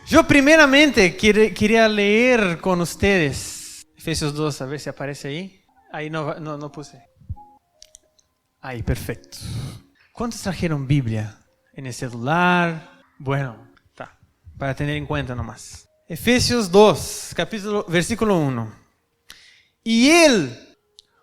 Yo primeramente quería leer con ustedes Efesios 2, a ver si aparece ahí. Ahí no puse. Ahí, perfecto. ¿Cuántos trajeron Biblia? ¿En el celular? Bueno, está, para tener en cuenta nomás. Efesios 2, versículo 1. Y Él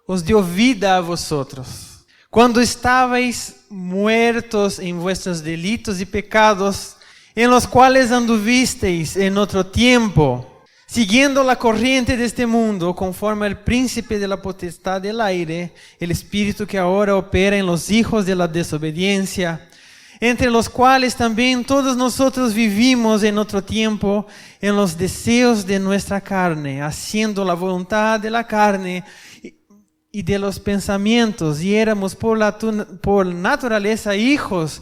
os dio vida a vosotros, cuando estabais muertos en vuestros delitos y pecados, en los cuales anduvisteis en otro tiempo, siguiendo la corriente de este mundo, conforme al príncipe de la potestad del aire, el espíritu que ahora opera en los hijos de la desobediencia, entre los cuales también todos nosotros vivimos en otro tiempo, en los deseos de nuestra carne, haciendo la voluntad de la carne y de los pensamientos, y éramos por naturaleza hijos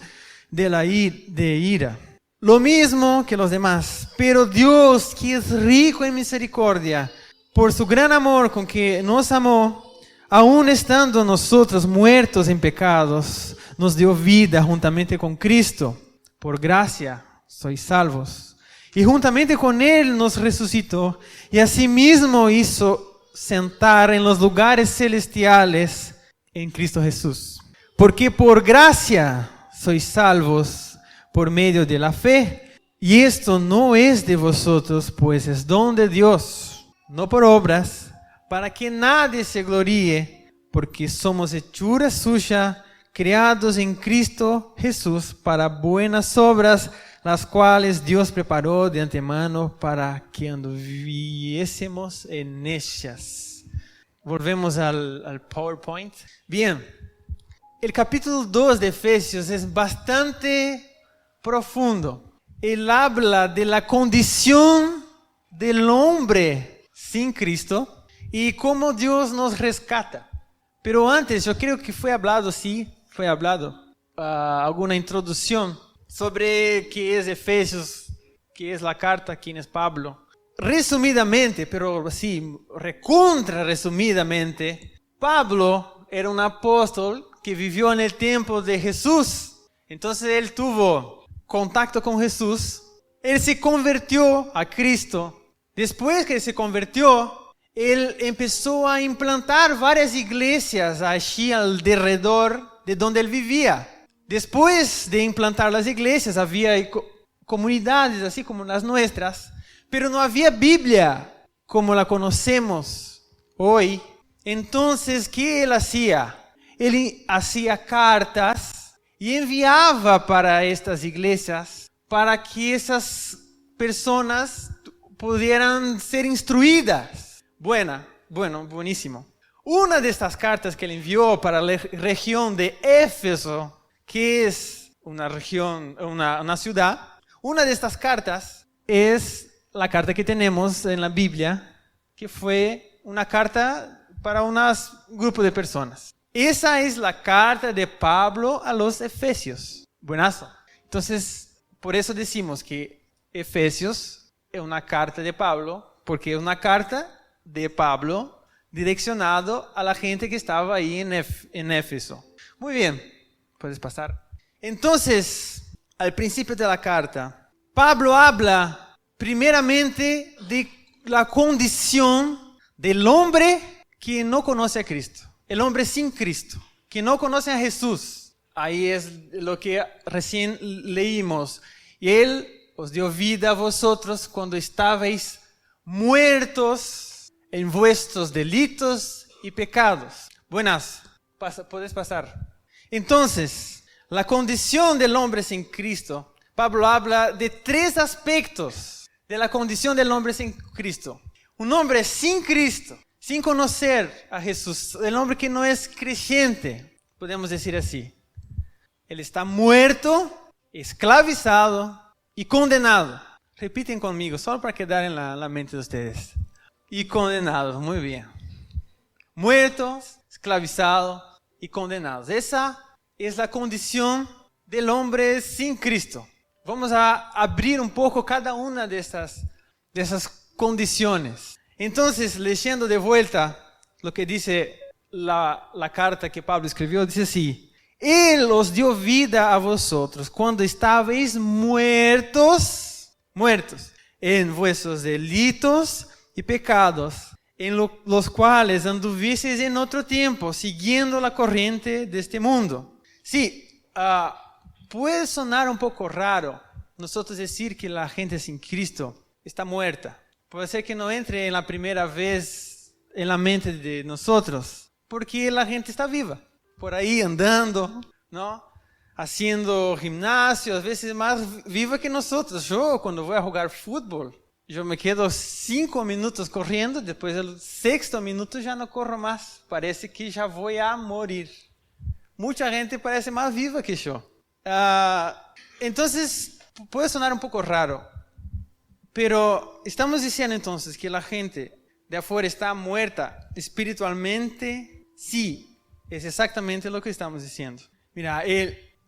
de ira. Lo mismo que los demás, pero Dios, que es rico en misericordia, por su gran amor con que nos amó, aun estando nosotros muertos en pecados, nos dio vida juntamente con Cristo. Por gracia sois salvos. Y juntamente con Él nos resucitó, y asimismo hizo sentar en los lugares celestiales en Cristo Jesús. Porque por gracia sois salvos por medio de la fe, y esto no es de vosotros, pues es don de Dios, no por obras, para que nadie se gloríe, porque somos hechura suya, creados en Cristo Jesús para buenas obras, las cuales Dios preparó de antemano para que anduviésemos en ellas. Volvemos al PowerPoint. Bien, el capítulo 2 de Efesios es bastante profundo. Él habla de la condición del hombre sin Cristo y cómo Dios nos rescata. Pero antes, yo creo que fue hablado alguna introducción sobre qué es Efesios, qué es la carta, quién es Pablo. Resumidamente, pero así, recontra resumidamente, Pablo era un apóstol que vivió en el tiempo de Jesús. Entonces él tuvo contacto con Jesús, él se convirtió a Cristo. Después que se convirtió, él empezó a implantar varias iglesias allí alrededor de donde él vivía. Después de implantar las iglesias, había comunidades así como las nuestras, pero no había Biblia como la conocemos hoy. Entonces, ¿qué él hacía? Él hacía cartas y enviaba para estas iglesias para que esas personas pudieran ser instruidas. Buenísimo. Una de estas cartas que él envió para la región de Éfeso, que es una región, una ciudad, una de estas cartas es la carta que tenemos en la Biblia, que fue una carta para un grupo de personas. Esa es la carta de Pablo a los Efesios. Buenazo. Entonces, por eso decimos que Efesios es una carta de Pablo, porque es una carta de Pablo direccionado a la gente que estaba ahí en Éfeso. Muy bien, puedes pasar. Entonces, al principio de la carta, Pablo habla primeramente de la condición del hombre que no conoce a Cristo. El hombre sin Cristo, que no conoce a Jesús. Ahí es lo que recién leímos. Y Él os dio vida a vosotros cuando estabais muertos en vuestros delitos y pecados. Buenas, puedes pasar. Entonces, la condición del hombre sin Cristo, Pablo habla de 3 aspectos de la condición del hombre sin Cristo. Un hombre sin Cristo, sin conocer a Jesús, el hombre que no es creyente, podemos decir así. Él está muerto, esclavizado y condenado. Repiten conmigo, solo para quedar en la mente de ustedes. Y condenados, muy bien. Muertos, esclavizados y condenados. Esa es la condición del hombre sin Cristo. Vamos a abrir un poco cada una de esas condiciones. Entonces, leyendo de vuelta lo que dice la carta que Pablo escribió, dice así: Él os dio vida a vosotros cuando estabais muertos. en vuestros delitos y pecados, en los cuales anduvisteis en otro tiempo, siguiendo la corriente de este mundo. Sí, puede sonar un poco raro nosotros decir que la gente sin Cristo está muerta. Puede ser que no entre en la primera vez en la mente de nosotros, porque la gente está viva, por ahí andando, ¿no? Haciendo gimnasio, a veces más viva que nosotros. Yo cuando voy a jugar fútbol, yo me quedo 5 minutos corriendo, después del 6º minuto ya no corro más. Parece que ya voy a morir. Mucha gente parece más viva que yo. Entonces, puede sonar un poco raro, pero estamos diciendo entonces que la gente de afuera está muerta espiritualmente. Sí, es exactamente lo que estamos diciendo. Mira,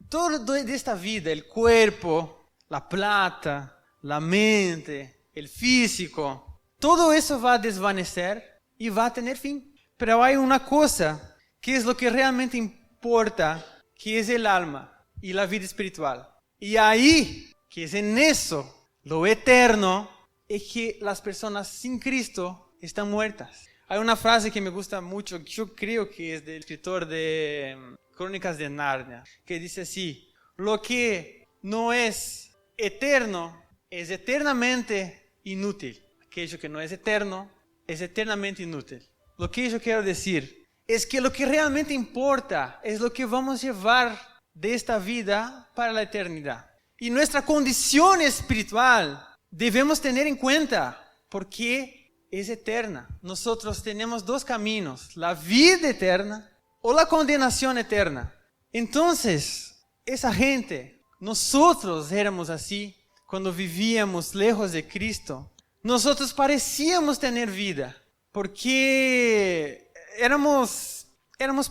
todo de esta vida, el cuerpo, la plata, la mente, el físico, todo eso va a desvanecer y va a tener fin. Pero hay una cosa que es lo que realmente importa, que es el alma y la vida espiritual. Y ahí, que es en eso, lo eterno, es que las personas sin Cristo están muertas. Hay una frase que me gusta mucho, yo creo que es del escritor de Crónicas de Narnia, que dice así: lo que no es eterno es eternamente inútil. Aquello que no es eterno es eternamente inútil. Lo que yo quiero decir es que lo que realmente importa es lo que vamos a llevar de esta vida para la eternidad. Y nuestra condición espiritual debemos tener en cuenta, porque es eterna. Nosotros tenemos 2 caminos: la vida eterna o la condenación eterna. Entonces, esa gente, nosotros éramos así cuando vivíamos lejos de Cristo. Nosotros parecíamos tener vida, porque éramos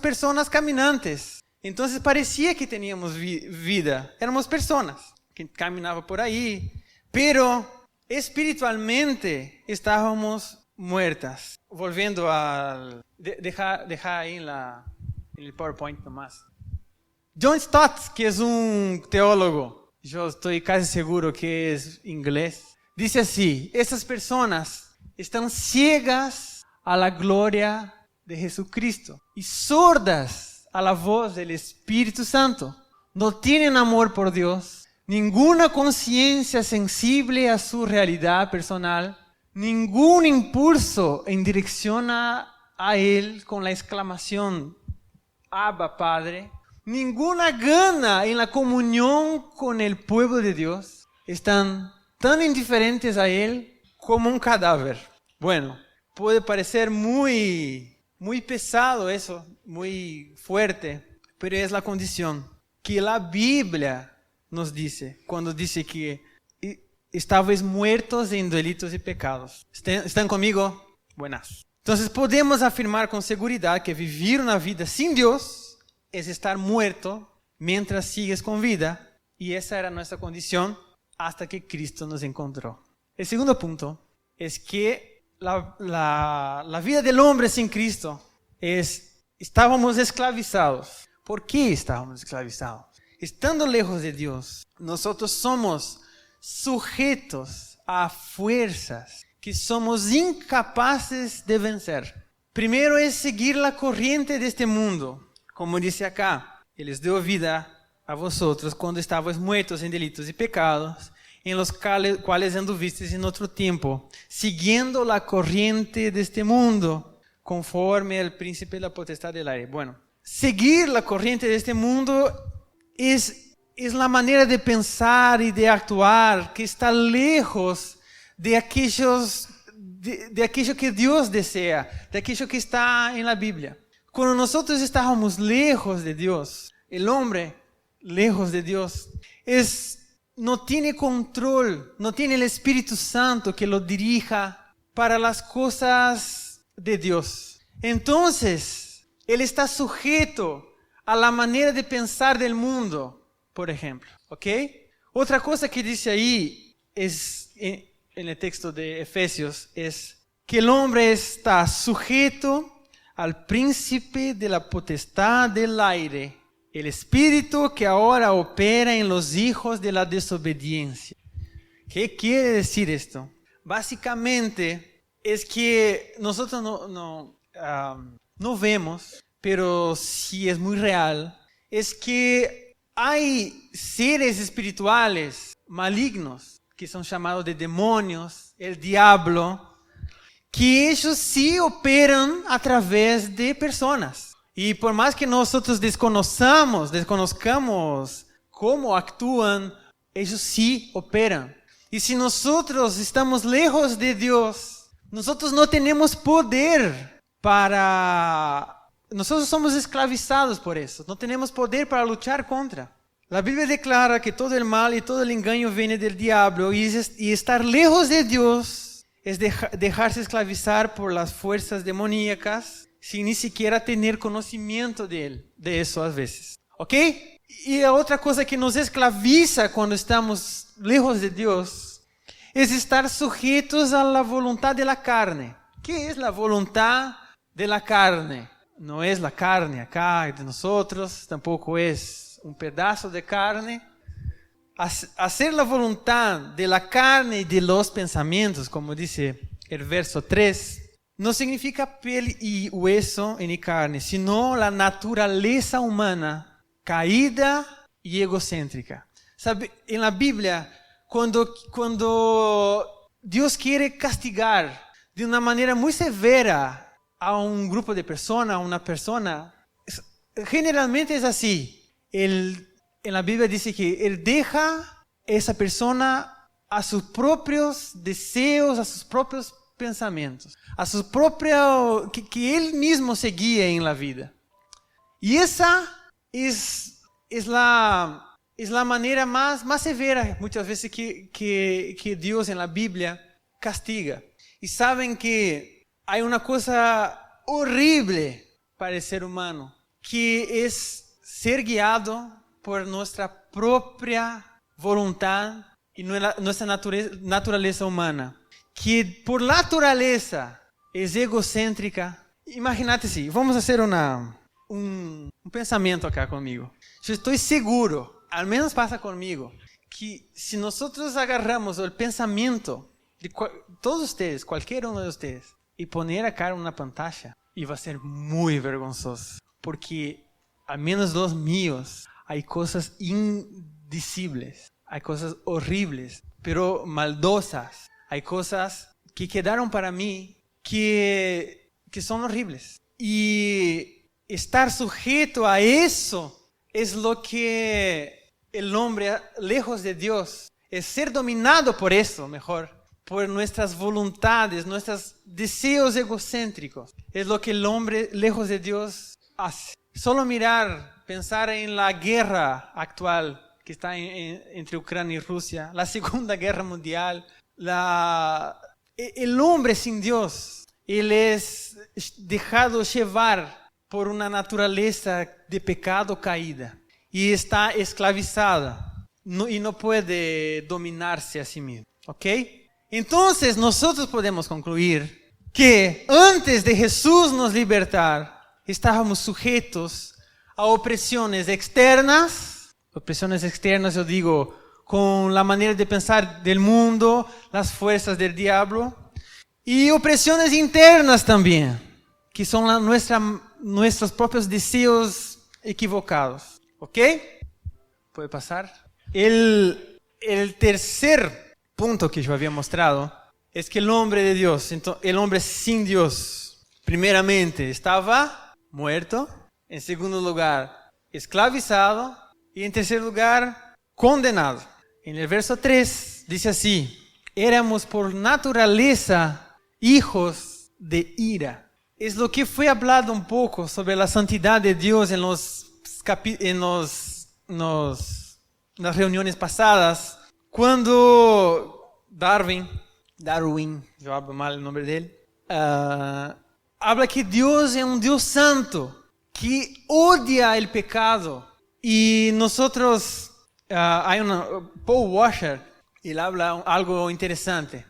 personas caminantes. Entonces parecía que teníamos vida. Éramos personas que caminaban por ahí, pero espiritualmente estábamos muertas. Volviendo a... Deja ahí en el PowerPoint nomás. John Stott, que es un teólogo, yo estoy casi seguro que es inglés, dice así: estas personas están ciegas a la gloria de Jesucristo y sordas a la voz del Espíritu Santo. No tienen amor por Dios, ninguna conciencia sensible a su realidad personal, ningún impulso en dirección a Él con la exclamación Abba Padre, ninguna gana en la comunión con el pueblo de Dios. Están tan indiferentes a Él como un cadáver. Bueno, puede parecer muy pesado eso, muy fuerte, pero es la condición que la Biblia nos dice cuando dice que estáis muertos en delitos y pecados. ¿Están conmigo? Buenas. Entonces podemos afirmar con seguridad que vivir una vida sin Dios es estar muerto mientras sigues con vida, y esa era nuestra condición hasta que Cristo nos encontró. El segundo punto es que la vida del hombre sin Cristo estábamos esclavizados. ¿Por qué estábamos esclavizados? Estando lejos de Dios, nosotros somos sujetos a fuerzas que somos incapaces de vencer. Primero es seguir la corriente de este mundo. Como dice acá, Él les dio vida a vosotros cuando estabais muertos en delitos y pecados, en los cuales anduvisteis en otro tiempo, siguiendo la corriente de este mundo, conforme al príncipe de la potestad del aire. Bueno, seguir la corriente de este mundo es la manera de pensar y de actuar que está lejos de aquello que Dios desea, de aquello que está en la Biblia. Cuando nosotros estábamos lejos de Dios, el hombre lejos de Dios no tiene control, no tiene el Espíritu Santo que lo dirija para las cosas de Dios. Entonces, él está sujeto a la manera de pensar del mundo, por ejemplo. ¿Ok? Otra cosa que dice ahí en el texto de Efesios es que el hombre está sujeto al príncipe de la potestad del aire, el espíritu que ahora opera en los hijos de la desobediencia. ¿Qué quiere decir esto? básicamente es que nosotros no vemos, pero sí es muy real, es que hay seres espirituales malignos que son llamados de demonios, el diablo, que ellos sí operan a través de personas. Y por más que nosotros desconozcamos cómo actúan, ellos sí operan. Y si nosotros estamos lejos de Dios, nosotros no tenemos poder nosotros somos esclavizados por eso. No tenemos poder para luchar contra. La Biblia declara que todo el mal y todo el engaño viene del diablo y estar lejos de Dios es dejarse esclavizar por las fuerzas demoníacas sin ni siquiera tener conocimiento de eso a veces. ¿Ok? Y la otra cosa que nos esclaviza cuando estamos lejos de Dios es estar sujetos a la voluntad de la carne. ¿Qué es la voluntad de la carne? No es la carne acá de nosotros, tampoco es un pedazo de carne. Hacer la voluntad de la carne y de los pensamientos, como dice el verso 3, no significa piel y hueso ni carne, sino la naturaleza humana caída y egocéntrica. ¿Sabe? En la Biblia, cuando Dios quiere castigar de una manera muy severa a un grupo de personas, a una persona, generalmente es así. En la Biblia dice que Él deja esa persona a sus propios deseos, a sus propios pensamientos, a sus propios, que Él mismo se guíe en la vida. Y esa es la manera más severa muchas veces que Dios en la Biblia castiga. Y saben que hay una cosa horrible para el ser humano, que es ser guiado por nuestra propia voluntad y nuestra naturaleza humana, que por naturaleza es egocéntrica. Imagínate si, vamos a hacer un pensamiento acá conmigo. Yo estoy seguro, al menos pasa conmigo, que si nosotros agarramos el pensamiento de todos ustedes, cualquier uno de ustedes, y poner acá en una pantalla, iba a ser muy vergonzoso, porque al menos los míos, hay cosas indecibles, hay cosas horribles, pero maldosas, hay cosas que quedaron para mí que son horribles. Y estar sujeto a eso es lo que el hombre lejos de Dios, es ser dominado por eso, mejor, por nuestras voluntades, nuestros deseos egocéntricos. Es lo que el hombre lejos de Dios hace. Solo pensar en la guerra actual que está entre Ucrania y Rusia, la Segunda Guerra Mundial, el hombre sin Dios, él es dejado llevar por una naturaleza de pecado caída y está esclavizada y no puede dominarse a sí mismo. ¿Ok? Entonces nosotros podemos concluir que antes de Jesús nos libertar, estábamos sujetos a opresiones externas, yo digo, con la manera de pensar del mundo, las fuerzas del diablo, y opresiones internas también, que son nuestros propios deseos equivocados. ¿Ok? ¿Puede pasar? El tercer punto que yo había mostrado es que el hombre de Dios, el hombre sin Dios, primeramente estaba muerto, en segundo lugar esclavizado y en tercer lugar condenado. En el verso 3 dice así: éramos por naturaleza hijos de ira. Es lo que fue hablado un poco sobre la santidad de Dios en las reuniones pasadas, cuando Darwin, yo hablo mal el nombre de él, habla que Dios es un Dios santo, que odia el pecado. Y nosotros, Paul Washer, él habla algo interesante,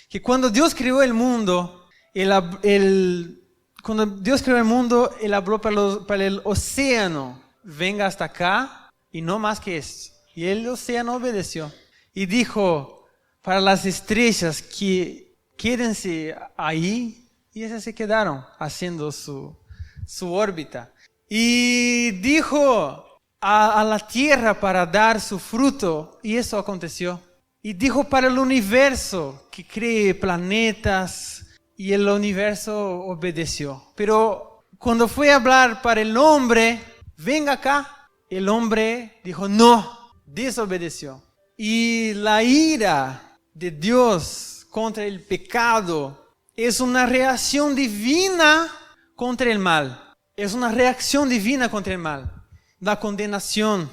que cuando Dios creó el mundo, él habló para el océano: venga hasta acá y no más que esto. Y el océano obedeció. Y dijo para las estrellas que quédense ahí. Y ellas se quedaron haciendo su órbita. Y dijo a la tierra para dar su fruto, y eso aconteció. Y dijo para el universo que cree planetas, y el universo obedeció. Pero cuando fue a hablar para el hombre, venga acá, el hombre dijo no, desobedeció. Y la ira de Dios contra el pecado es una reacción divina contra el mal. Es una reacción divina contra el mal. La condenación,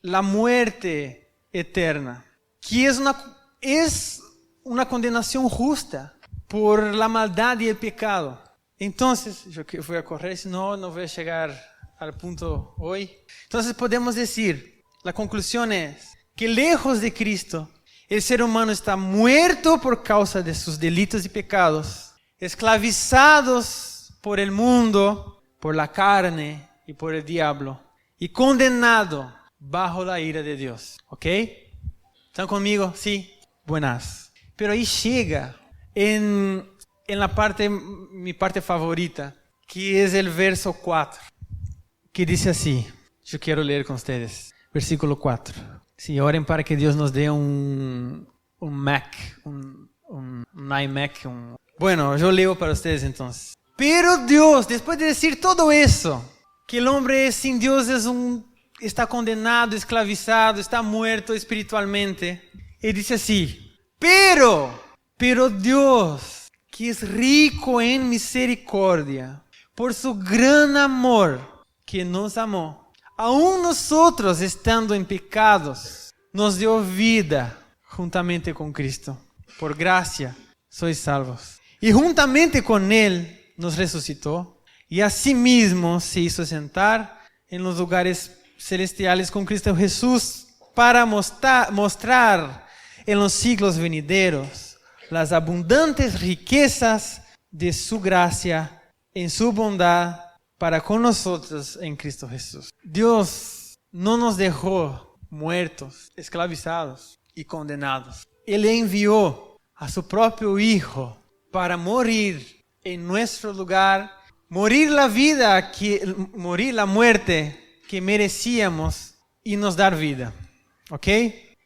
la muerte eterna, que es una condenación justa por la maldad y el pecado. Entonces, yo voy a correr, si no voy a llegar al punto hoy. Entonces podemos decir, la conclusión es que lejos de Cristo, el ser humano está muerto por causa de sus delitos y pecados, esclavizados por el mundo, por la carne y por el diablo, y condenado bajo la ira de Dios. ¿Ok? ¿Están conmigo? Sí. Buenas. Pero ahí llega en mi parte favorita, que es el verso 4, que dice así. Yo quiero leer con ustedes. Versículo 4. Sí, oren para que Dios nos dé un Mac, un iMac. Bueno, yo leo para ustedes entonces. Pero Dios, después de decir todo eso, que el hombre sin Dios está condenado, esclavizado, está muerto espiritualmente, Él dice así, pero Dios, que es rico en misericordia, por su gran amor que nos amó, aún nosotros estando en pecados, nos dio vida juntamente con Cristo. Por gracia sois salvos. Y juntamente con Él nos resucitó y asimismo se hizo sentar en los lugares celestiales con Cristo Jesús para mostrar en los siglos venideros las abundantes riquezas de su gracia en su bondad para con nosotros en Cristo Jesús. Dios no nos dejó muertos, esclavizados y condenados. Él envió a su propio Hijo para morir en nuestro lugar, morir la muerte que merecíamos y nos dar vida. ¿Ok?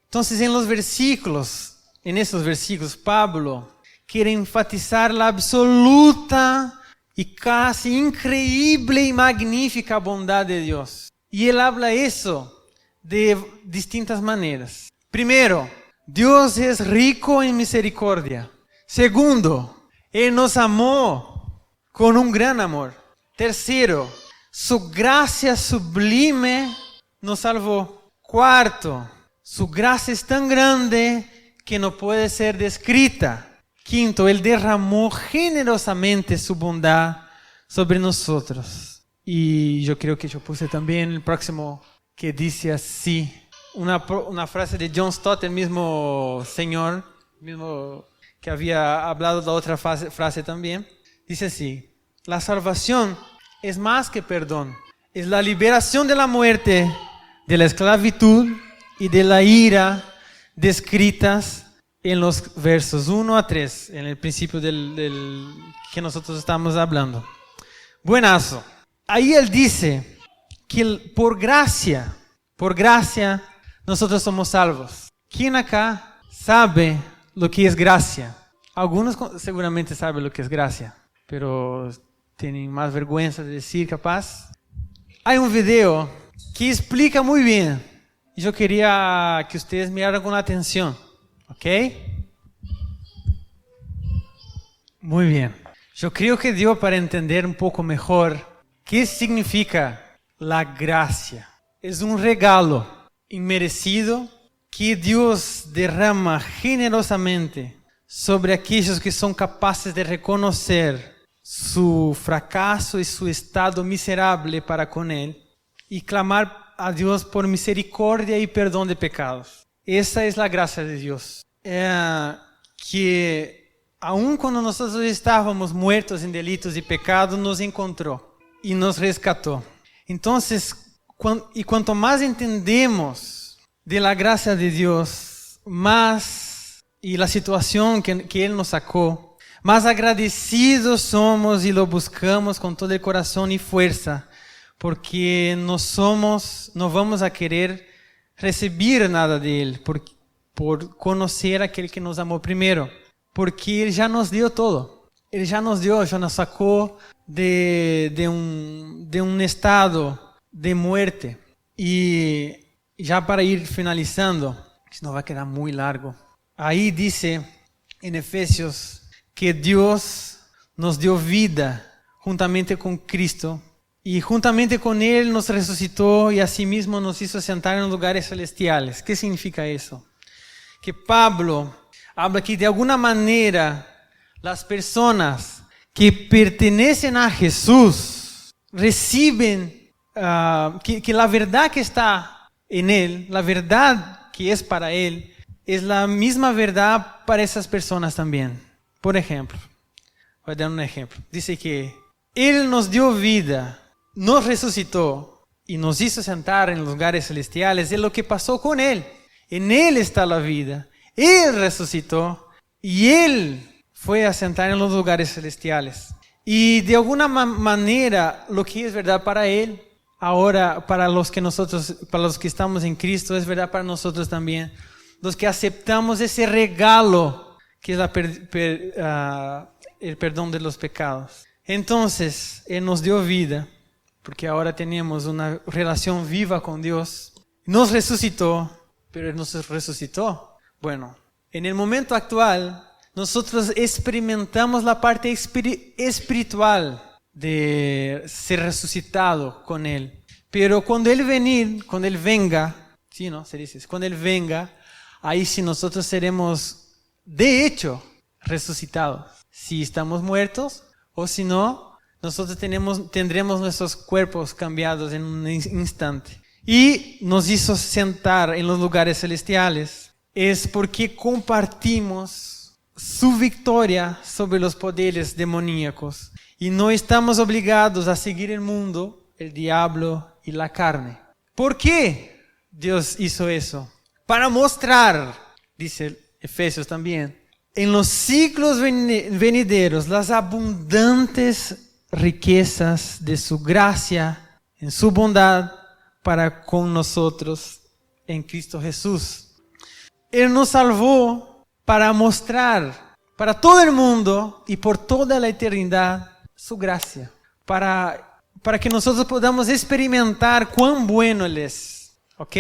Entonces en esos versículos, Pablo quiere enfatizar la absoluta y casi increíble y magnífica bondad de Dios. Y él habla eso de distintas maneras. Primero, Dios es rico en misericordia. Segundo, Él nos amó con un gran amor. Tercero, su gracia sublime nos salvó. Cuarto, su gracia es tan grande que no puede ser descrita. Quinto, Él derramó generosamente su bondad sobre nosotros. Y yo creo que yo puse también el próximo que dice así. Una frase de John Stott, el mismo señor, mismo que había hablado de la otra frase también. Dice así: la salvación es más que perdón. Es la liberación de la muerte, de la esclavitud y de la ira descritas en los versos 1 a 3, en el principio del que nosotros estamos hablando. Buenazo. Ahí él dice que por gracia, nosotros somos salvos. ¿Quién acá sabe lo que es gracia? Algunos seguramente saben lo que es gracia, pero tienen más vergüenza de decir, capaz. Hay un video que explica muy bien. Y yo quería que ustedes miraran con atención. ¿Ok? Muy bien. Yo creo que dio para entender un poco mejor qué significa la gracia. Es un regalo inmerecido que Dios derrama generosamente sobre aquellos que son capaces de reconocer su fracaso y su estado miserable para con Él y clamar a Dios por misericordia y perdón de pecados. Esa es la gracia de Dios. Que aun cuando nosotros estábamos muertos en delitos y pecados, nos encontró y nos rescató. Entonces, cuanto más entendemos de la gracia de Dios, más y la situación que Él nos sacó, Mas agradecidos somos y lo buscamos con todo el corazón y fuerza, porque no vamos a querer recibir nada de Él, por conocer a aquel que nos amó primero, porque Él ya nos dio todo. Él ya nos sacó de un estado de muerte. Y ya para ir finalizando, no va a quedar muy largo. Ahí dice en Efesios que Dios nos dio vida juntamente con Cristo y juntamente con Él nos resucitó y asimismo nos hizo sentar en lugares celestiales. ¿Qué significa eso? Que Pablo habla que de alguna manera las personas que pertenecen a Jesús reciben que la verdad que está en Él, la verdad que es para Él, es la misma verdad para esas personas también. Por ejemplo, voy a dar un ejemplo. Dice que Él nos dio vida, nos resucitó y nos hizo sentar en los lugares celestiales. Es lo que pasó con Él. En Él está la vida. Él resucitó y Él fue a sentar en los lugares celestiales. Y de alguna manera, lo que es verdad para Él, ahora para los que estamos en Cristo, es verdad para nosotros también. Los que aceptamos ese regalo que es el perdón de los pecados. Entonces, Él nos dio vida, porque ahora tenemos una relación viva con Dios. Nos resucitó, pero Él nos resucitó. Bueno, en el momento actual, nosotros experimentamos la parte espiritual de ser resucitado con Él. Pero cuando Él venga, ¿sí, no? Se dice, cuando Él venga, ahí sí nosotros seremos de hecho resucitados. Si estamos muertos o si no, nosotros tendremos nuestros cuerpos cambiados en un instante. Y nos hizo sentar en los lugares celestiales. Es porque compartimos su victoria sobre los poderes demoníacos. Y no estamos obligados a seguir el mundo, el diablo y la carne. ¿Por qué Dios hizo eso? Para mostrar, dice Efesios también, en los siglos venideros las abundantes riquezas de su gracia, en su bondad para con nosotros en Cristo Jesús. Él nos salvó para mostrar para todo el mundo y por toda la eternidad su gracia, para que nosotros podamos experimentar cuán bueno Él es. ¿Ok?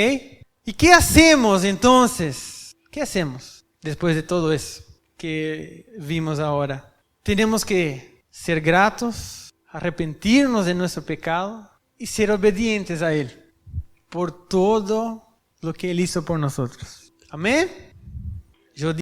¿Y qué hacemos entonces? ¿Qué hacemos después de todo eso que vimos ahora? Tenemos que ser gratos, arrepentirnos de nuestro pecado y ser obedientes a Él por todo lo que Él hizo por nosotros. Amén.